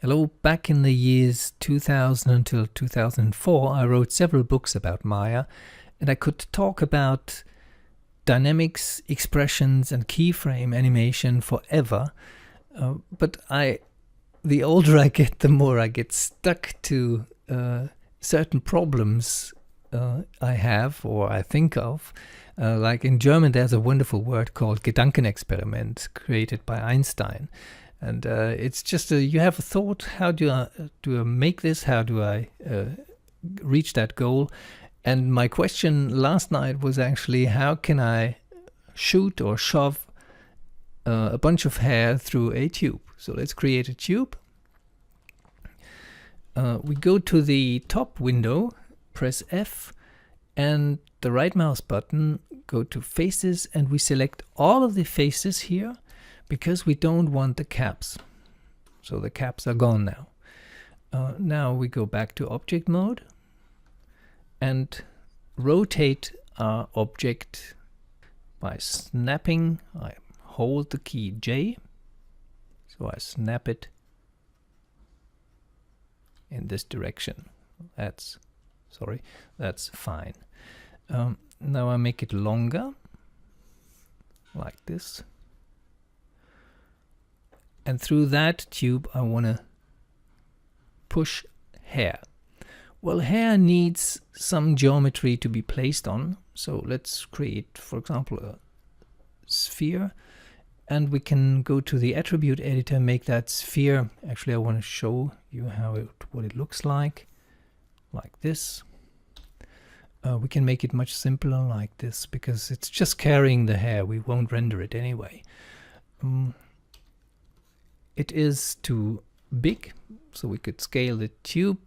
Hello, back in the years 2000 until 2004, I wrote several books about Maya, and I could talk about dynamics, expressions, and keyframe animation forever. But the older I get, the more I get stuck to certain problems I have or I think of. Like in German, there's a wonderful word called Gedankenexperiment, created by Einstein. And it's just you have a thought, how do I make this? How do I reach that goal? And my question last night was actually, how can I shoot or shove a bunch of hair through a tube? So let's create a tube. We go to the top window, press F, and the right mouse button, go to faces, and we select all of the faces here, because we don't want the caps. So the caps are gone now. Now we go back to object mode and rotate our object by snapping. I hold the key J, so I snap it in this direction. That's fine. Now I make it longer, like this. And through that tube I want to push hair. Well, hair needs some geometry to be placed on. So let's create, for example, a sphere. And we can go to the attribute editor, make that sphere. Actually, I want to show you what it looks like this. We can make it much simpler like this, because it's just carrying the hair. We won't render it anyway. It is too big, so we could scale the tube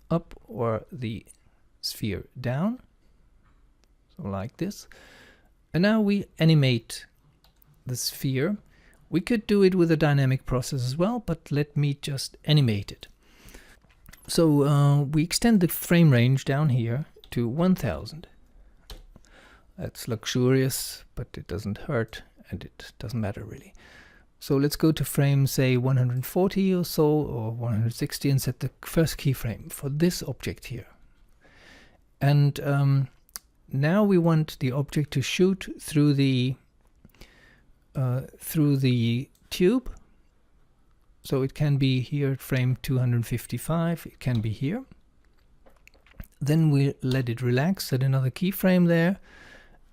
up or the sphere down, so like this. And now we animate the sphere. We could do it with a dynamic process as well, but let me just animate it. So we extend the frame range down here to 1000. That's luxurious, but it doesn't hurt, and it doesn't matter really. So let's go to frame, say 140 or so, or 160, and set the first keyframe for this object here. And now we want the object to shoot through the tube. So it can be here at frame 255, it can be here. Then we let it relax, set another keyframe there,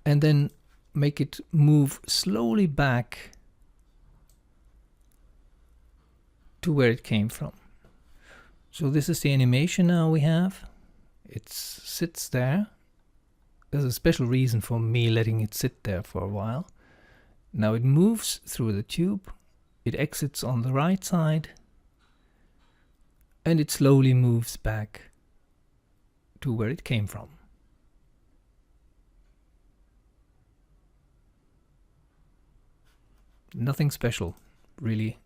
and then make it move slowly back to where it came from. So this is the animation now we have. It sits there. There's a special reason for me letting it sit there for a while. Now it moves through the tube. It exits on the right side. And it slowly moves back to where it came from. Nothing special, really.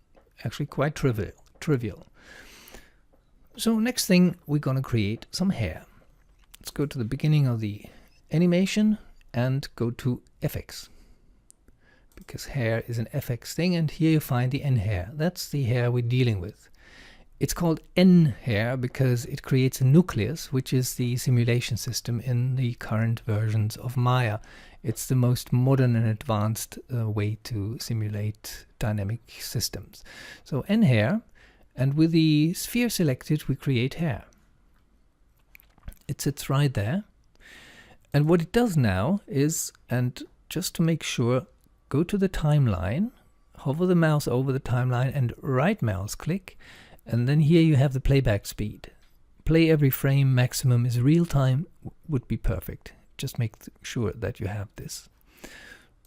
Actually quite trivial. So next thing, we're going to create some hair. Let's go to the beginning of the animation and go to FX, because hair is an FX thing, and here you find the N hair. That's the hair we're dealing with. It's called N hair because it creates a nucleus, which is the simulation system in the current versions of Maya. It's the most modern and advanced way to simulate dynamic systems. So N hair, and with the sphere selected, we create hair. It sits right there. And what it does now is, and just to make sure, go to the timeline, hover the mouse over the timeline, and right mouse click. And then here you have the playback speed. Play every frame, maximum is real time, would be perfect. Just make sure that you have this.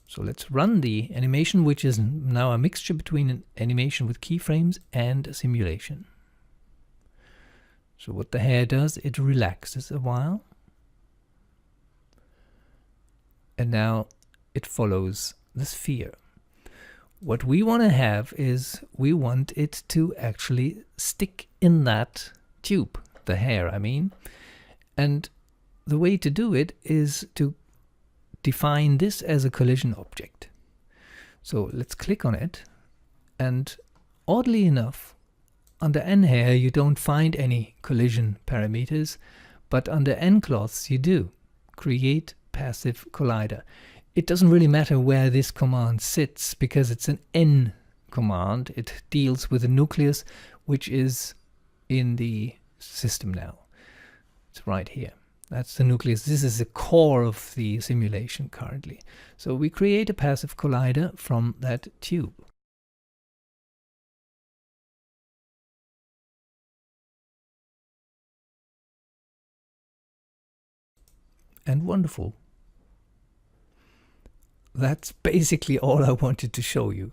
So let's run the animation, which is now a mixture between an animation with keyframes and a simulation. So what the hair does, it relaxes a while. And now it follows the sphere. What we want to have is, we want it to actually stick in that tube, the hair I mean. And the way to do it is to define this as a collision object. So let's click on it, and oddly enough, under N here you don't find any collision parameters, but under N cloths you do. Create passive collider. It doesn't really matter where this command sits because it's an N command. It deals with the nucleus which is in the system now. It's right here. That's the nucleus. This is the core of the simulation currently. So we create a passive collider from that tube. And wonderful. That's basically all I wanted to show you.